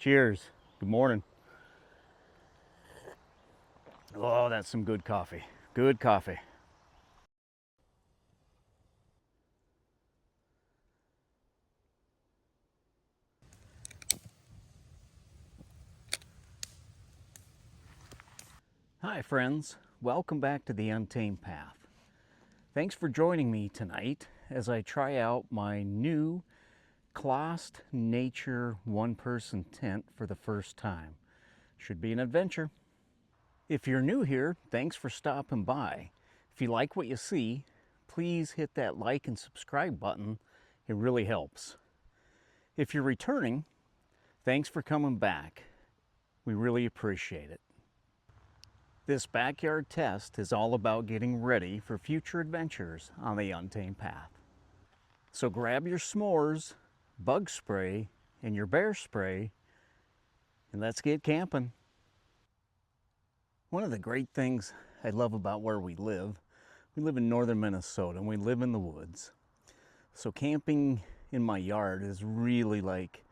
Cheers. Good morning. Oh, that's some good coffee. Good coffee. Hi, friends. Welcome back to the Untamed Path. Thanks for joining me tonight as I try out my new Clostnature one-person tent for the first time. Should be an adventure. If you're new here, thanks for stopping by. If you like what you see, please hit that like and subscribe button. It really helps. If you're returning, thanks for coming back. We really appreciate it. This backyard test is all about getting ready for future adventures on the Untamed Path. So grab your s'mores, bug spray, and your bear spray, and let's get camping. One of the great things I love about where we live in northern Minnesota and we live in the woods. So camping in my yard is really like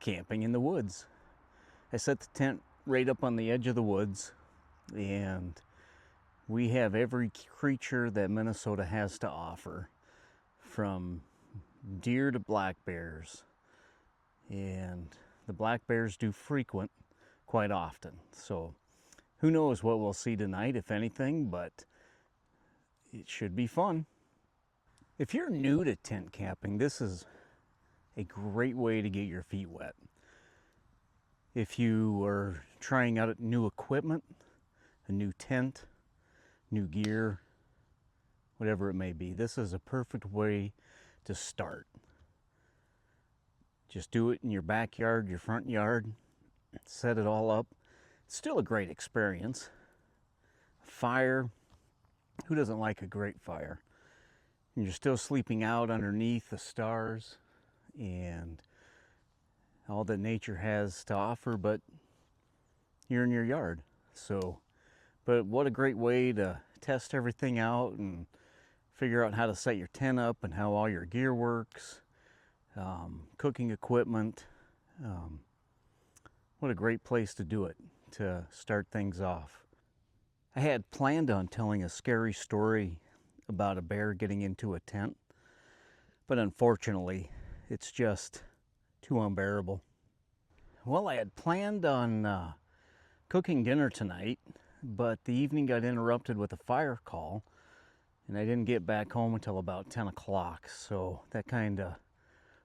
camping in the woods. I set the tent right up on the edge of the woods, and we have every creature that Minnesota has to offer, from deer to black bears. And the black bears do frequent quite often. So who knows what we'll see tonight, if anything, but it should be fun. If you're new to tent camping, this is a great way to get your feet wet. If you are trying out new equipment, a new tent, new gear, whatever it may be, this is a perfect way to start. Just do it in your backyard, your front yard, set it all up. It's still a great experience. Fire, who doesn't like a great fire? And you're still sleeping out underneath the stars and all that nature has to offer, but you're in your yard. So, but what a great way to test everything out and figure out how to set your tent up and how all your gear works, cooking equipment. What a great place to do it, to start things off. I had planned on telling a scary story about a bear getting into a tent, but unfortunately, it's just too unbearable. Well, I had planned on cooking dinner tonight, but the evening got interrupted with a fire call, and I didn't get back home until about 10 o'clock, so that kind of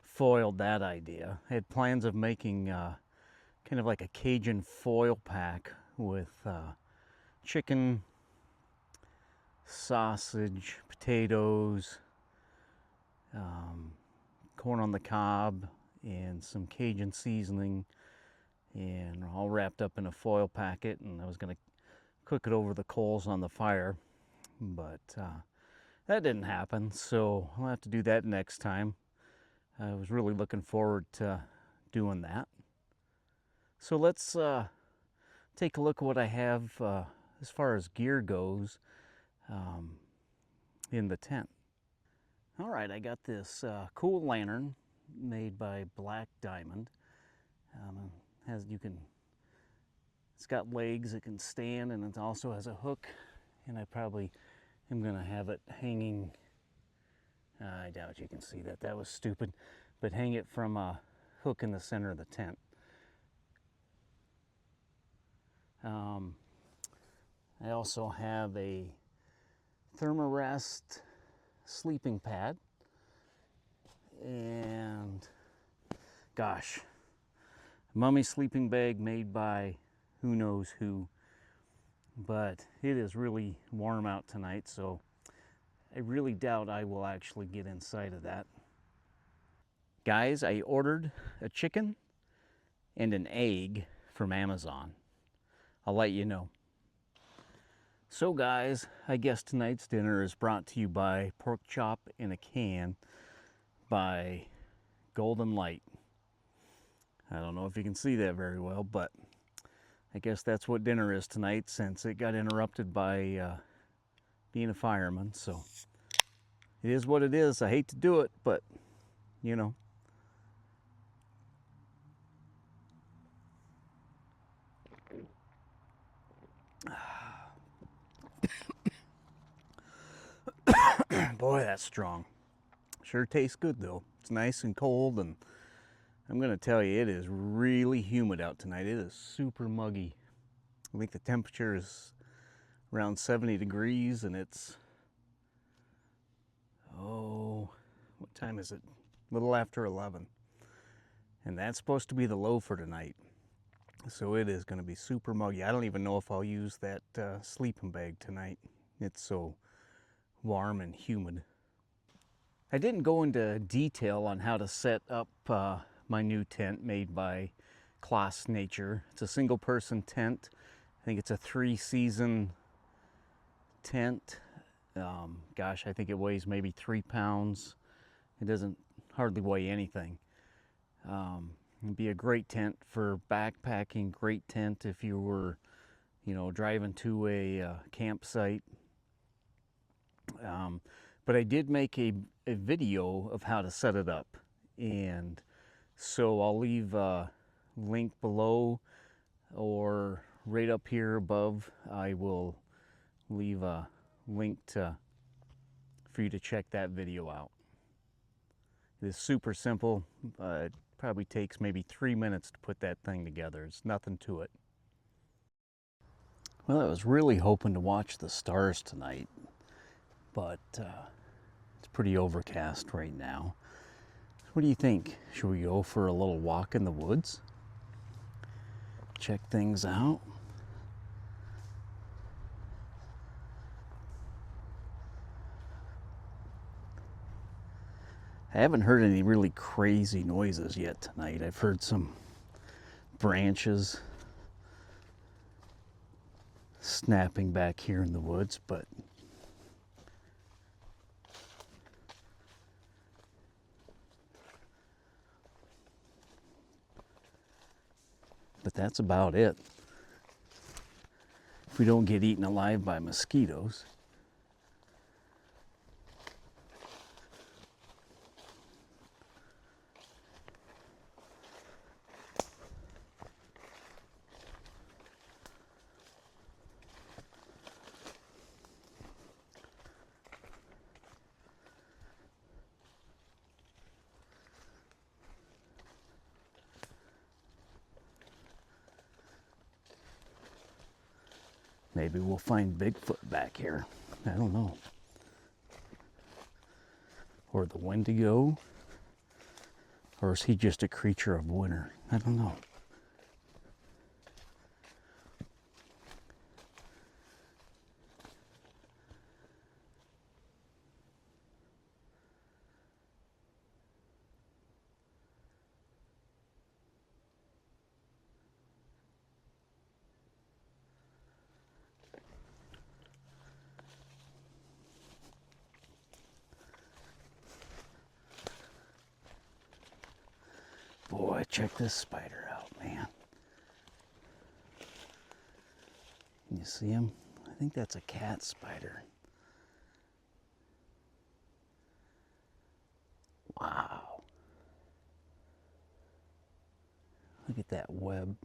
foiled that idea. I had plans of making kind of like a Cajun foil pack with chicken, sausage, potatoes, corn on the cob, and some Cajun seasoning, and all wrapped up in a foil packet, and I was going to cook it over the coals on the fire, but that didn't happen, so I'll have to do that next time. I was really looking forward to doing that. So let's take a look at what I have as far as gear goes in the tent. All right, I got this cool lantern made by Black Diamond. It's got legs, it can stand, and it also has a hook, and I probably am gonna have it hanging, I doubt you can see that, that was stupid, but hang it from a hook in the center of the tent. I also have a Thermarest sleeping pad, and gosh, mummy sleeping bag made by who knows who, but it is really warm out tonight, so I really doubt I will actually get inside of that. Guys, I ordered a chicken and an egg from Amazon. I'll let you know. So guys, I guess tonight's dinner is brought to you by Pork Chop in a Can by Golden Light. I don't know if you can see that very well, but I guess that's what dinner is tonight, since it got interrupted by being a fireman. So it is what it is. I hate to do it, but you know. Boy, that's strong. Sure tastes good though. It's nice and cold, and I'm gonna tell you, it is really humid out tonight. It is super muggy. I think the temperature is around 70 degrees, and it's, oh, what time is it? A little after 11. And that's supposed to be the low for tonight. So it is gonna be super muggy. I don't even know if I'll use that sleeping bag tonight. It's so warm and humid. I didn't go into detail on how to set up my new tent made by Clostnature. It's a single person tent. I think it's a 3-season tent. Gosh, I think it weighs maybe 3 pounds. It doesn't hardly weigh anything. It'd be a great tent for backpacking, great tent if you were, you know, driving to a campsite. But I did make a video of how to set it up, and so I'll leave a link below or right up here above. I will leave a link for you to check that video out. It is super simple. It probably takes maybe 3 minutes to put that thing together. It's nothing to it. Well, I was really hoping to watch the stars tonight, but it's pretty overcast right now. What do you think? Should we go for a little walk in the woods? Check things out? I haven't heard any really crazy noises yet tonight. I've heard some branches snapping back here in the woods, but that's about it. If we don't get eaten alive by mosquitoes. Maybe we'll find Bigfoot back here. I don't know. Or the Wendigo. Or is he just a creature of winter? I don't know. Boy, check this spider out, man. Can you see him? I think that's a cat spider. Wow. Look at that web.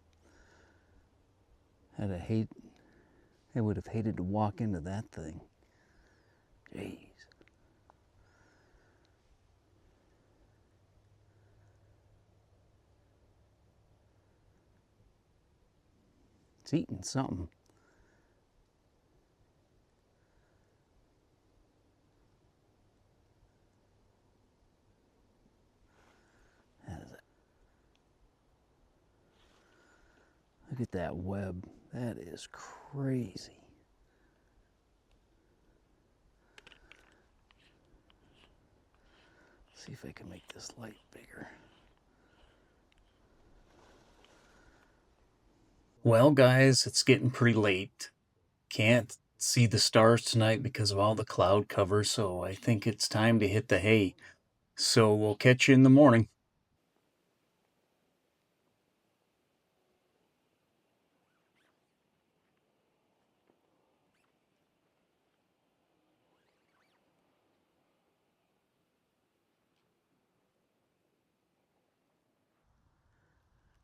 I would have hated to walk into that thing. Jeez. It's eating something. Look at that web. That is crazy. Let's see if I can make this light bigger. Well, guys, it's getting pretty late. Can't see the stars tonight because of all the cloud cover, so I think it's time to hit the hay. So we'll catch you in the morning.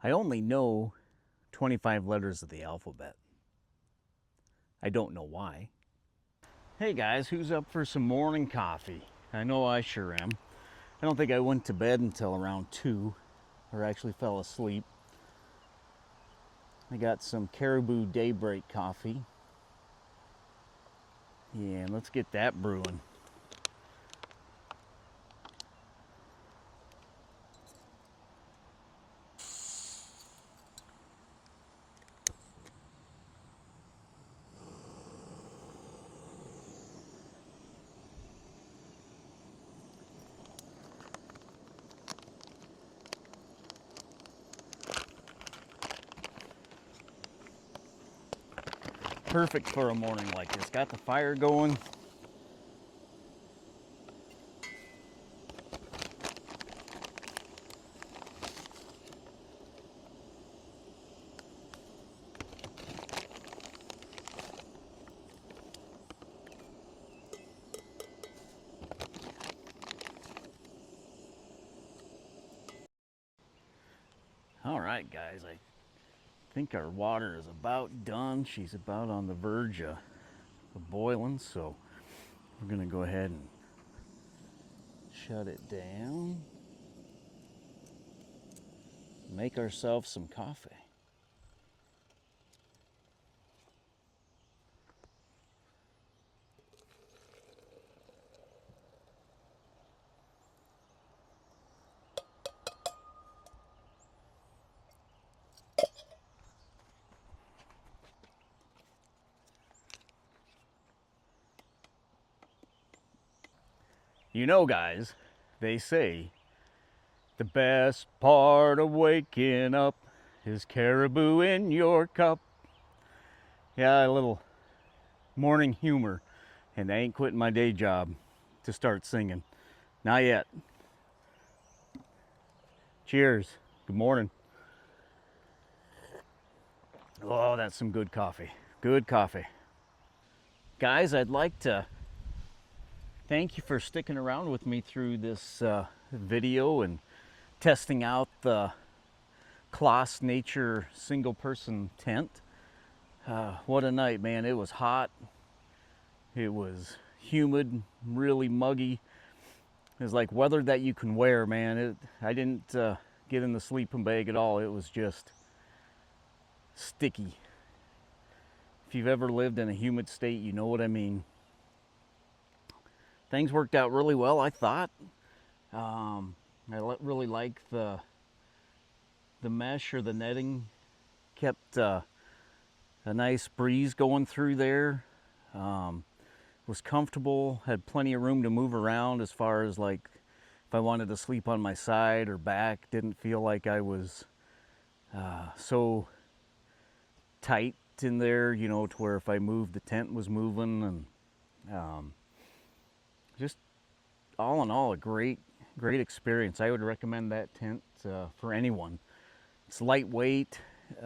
I only know 25 letters of the alphabet. I don't know why. Hey guys, who's up for some morning coffee? I know I sure am. I don't think I went to bed until around 2, or actually fell asleep. I got some Caribou Daybreak coffee. Yeah, let's get that brewing. Perfect for a morning like this. Got the fire going. All right, guys, I think our water is about done. She's about on the verge of boiling, so we're gonna go ahead and shut it down. Make ourselves some coffee. You know, guys, they say the best part of waking up is caribou in your cup. Yeah, a little morning humor, and I ain't quitting my day job to start singing. Not yet. Cheers. Good morning. Oh, that's some good coffee. Good coffee. Guys, I'd like to thank you for sticking around with me through this video and testing out the Clostnature single person tent. What a night, man. It was hot. It was humid, really muggy. It was like weather that you can wear, man. I didn't get in the sleeping bag at all. It was just sticky. If you've ever lived in a humid state, you know what I mean. Things worked out really well, I thought. I really like the mesh or the netting. Kept a nice breeze going through there. Was comfortable, had plenty of room to move around as far as like if I wanted to sleep on my side or back. Didn't feel like I was so tight in there, you know, to where if I moved, the tent was moving. And just all in all, a great experience. I would recommend that tent for anyone. It's lightweight. It's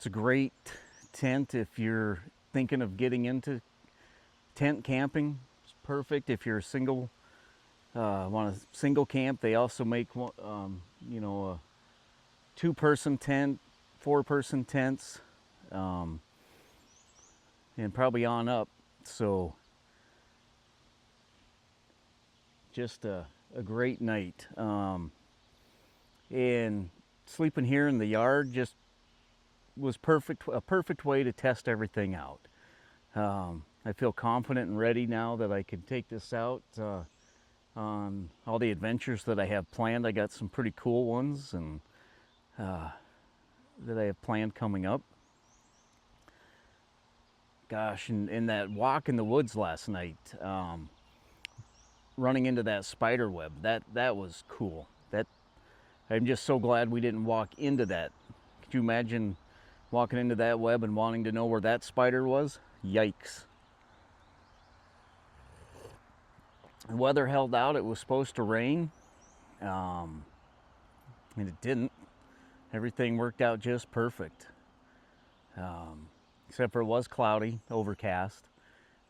a great tent if you're thinking of getting into tent camping. It's perfect if you're a single, want a single camp. They also make you know, a 2-person tent, 4-person tents, and probably on up. So just a great night. And sleeping here in the yard just was a perfect way to test everything out. I feel confident and ready now that I can take this out on all the adventures that I have planned. I got some pretty cool ones and that I have planned coming up. Gosh, and that walk in the woods last night, running into that spider web, that was cool. I'm just so glad we didn't walk into that. Could you imagine walking into that web and wanting to know where that spider was? Yikes. The weather held out. It was supposed to rain, and it didn't. Everything worked out just perfect, except for it was cloudy, overcast.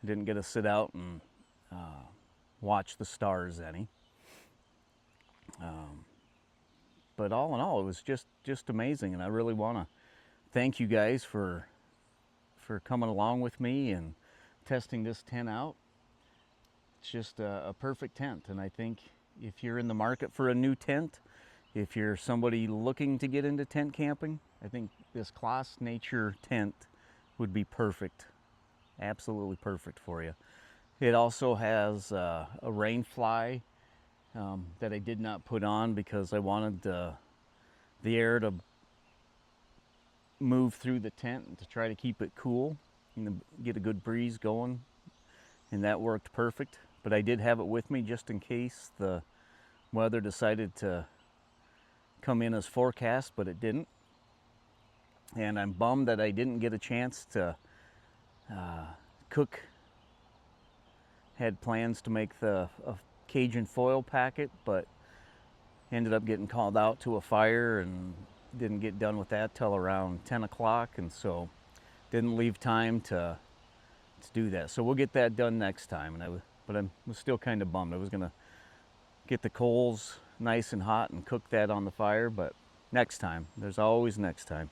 I didn't get to sit out and watch the stars any. But all in all, it was just amazing, and I really want to thank you guys for coming along with me and testing this tent out. It's just a perfect tent, and I think if you're in the market for a new tent, if you're somebody looking to get into tent camping, I think this Clostnature Tent would be perfect, absolutely perfect for you. It also has a rain fly that I did not put on because I wanted the air to move through the tent and to try to keep it cool and get a good breeze going, and that worked perfect. But I did have it with me just in case the weather decided to come in as forecast, but it didn't. And I'm bummed that I didn't get a chance to cook. Had plans to make a Cajun foil packet, but ended up getting called out to a fire and didn't get done with that till around 10 o'clock, and so didn't leave time to do that. So we'll get that done next time. But I was still kind of bummed. I was gonna get the coals nice and hot and cook that on the fire, but next time. There's always next time.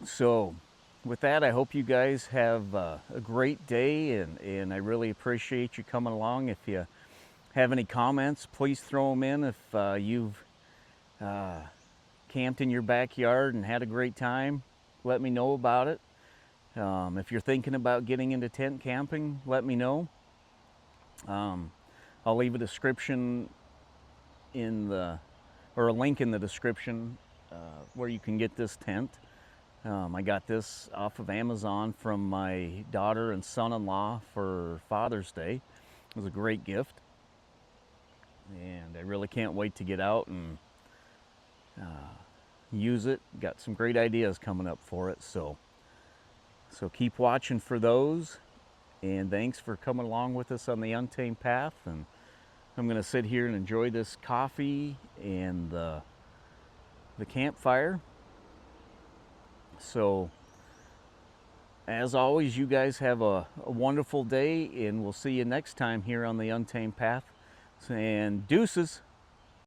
So with that, I hope you guys have a great day, and I really appreciate you coming along. If you have any comments, please throw them in. If you've camped in your backyard and had a great time, let me know about it. If you're thinking about getting into tent camping, let me know. I'll leave a description or a link in the description where you can get this tent. I got this off of Amazon from my daughter and son-in-law for Father's Day. It was a great gift, and I really can't wait to get out and use it. Got some great ideas coming up for it, so keep watching for those, and thanks for coming along with us on the Untamed Path. And I'm going to sit here and enjoy this coffee and the campfire. So as always, you guys have a wonderful day, and we'll see you next time here on the Untamed Path. And deuces.